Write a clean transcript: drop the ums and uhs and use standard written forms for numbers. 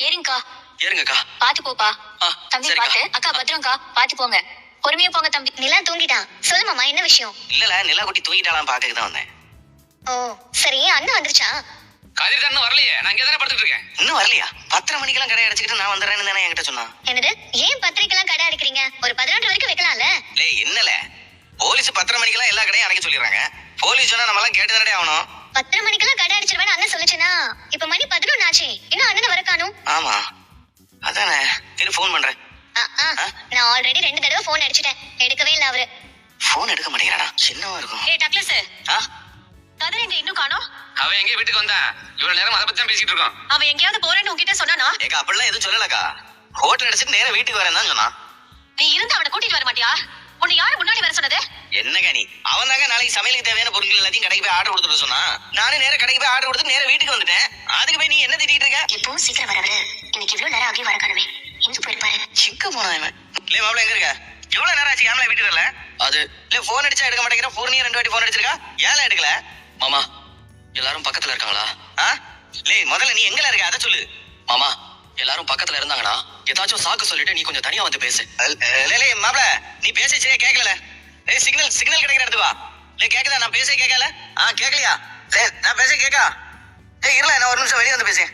ஏறுங்கக்கா. ஏறுங்கக்கா. பாத்து போப்பா. தம்பி சரிக்கா. பாத்து. அக்கா பத்திரம்க்கா. பாத்து போங்க. பொறுமையா போங்க தம்பி. நிலா தூங்கிட்டான். சொல்லு மாமா, என்ன விஷயம்? இல்லல நிலா குட்டி தூங்கிட்டாலாம் பாக்கக்கு தான் வந்தேன். ஓ சரி, அண்ணன் வந்துருச்சா? கதிர் தான் வரலையே, நான் இங்கே தானே படுத்துட்டு இருக்கேன். இன்னும் வரலையா? 10:30 மணிக்கெல்லாம் கடை அடைச்சிக்கிட்டு நான் வந்துடுறேன்னு தானே என்கிட்ட சொன்னான். என்னது, ஏன் பத்திரிக்கைலாம் கடை அடைக்கிறீங்க? ஒரு 11 வரைக்கும் வைக்கலாம்ல? லே என்னல போலீஸ் 10:30 மணிக்கெல்லாம் எல்லா கடையும் அடைக்க சொல்லிடுறாங்க. போலீஸ் சொன்னா நம்மளாம் கேட்டு தானே ஆகணும். 10 மணிக்கெல்லாம் கடை அடிச்சிருவேன் அண்ணன் சொல்லுச்சுன்னா, இப்ப மணி 11 ஆச்சு. இன்னும் அண்ணனை வர காணும். ஆமா அதானே. இரு ஃபோன் பண்றேன். நான் ஆல்ரெடி 2 தடவை போன் அடிச்சிட்டேன், எடுக்கவே இல்ல அவரு. ஃபோன் எடுக்க மாட்டேங்கிறானா? சின்னவா இருக்கும். ஏய் டக்ளஸ். கதிர் எங்க இன்னும் காணோம்? அவன் எங்கே வீட்டுக்கு வந்தான்? இவ்வளவு நேரம் அதை பத்தி தான் பேசிட்டு இருக்கோம். அவன் எங்கேயாவது போறேன்னு உன்கிட்ட சொன்னானா? ஏக்கா அப்படிலாம் எதுவும் சொல்லலக்கா. ஹோட்டல் அடிச்சிட்டு நேரா வீட்டுக்கு வரேன் தான் சொன்னான். நீ இருந்து அவனை கூட்டிட்டு வர மாட்டியா? உன்னை யாரு முன்னாடி வர சொன்னது? என்னக்கா நீ? அவன் தாங்க நாளைக்கு சமையலுக்கு தேவையான பொருட்கள் எல்லாத்தையும் கடைக்கு போய் ஆர்டர் கொடுத்துட்டு சொன்னா. நானும் நேரா கடைக்கு போய் ஆர்டர் கொடுத்து நேரா வீட்டுக்கு வந்துட்டேன். அதுக்கு போய் நீ என்ன திட்டிட்டு இருக்க? இப்போ சீக்கிரம் வரவரு. இன்னைக்கு இவ்வளவு நேரம் ஆகி வர காணுமே. எங்க போயிருப்பாரு? சிக்க போனா இவன். லே மாப்பிள்ள எங்க இருக்க? எவ்வளவு நேரம் ஆச்சு ஏன்ல வீட்டுக்கு வரல? அது இல்ல போன் அடிச்சா எடுக்க மாட்டேங்கிற. பூர்ணியா 2 வாட்டி போன் அடிச்சிருக்கா, ஏன்ல எடுக்கல? மாமா எல்லாரும் பக்கத்துல இருக்காங்களா? லே முதல்ல நீ எங்கல இருக்க அத சொல்லு. மாமா எல்லாரும் பக்கத்துல இருந்தாங்கடா. ஏதாச்சும் சாக்கு சொல்லிட்டு நீ கொஞ்சம் தனியா வந்து பேசு. லே மாப்பிள்ள நீ பேச சரியா கேட்கல. ஏய் சிக்னல் கிடைக்கிற இடத்துக்கு வா. லே கேக்குதா? நான் பேச கேட்கல. கேட்கலையா? சரி நான் பேச கேட்கா. ஏய் இருல, நான் ஒரு நிமிஷம் வெளிய வந்து பேசேன்.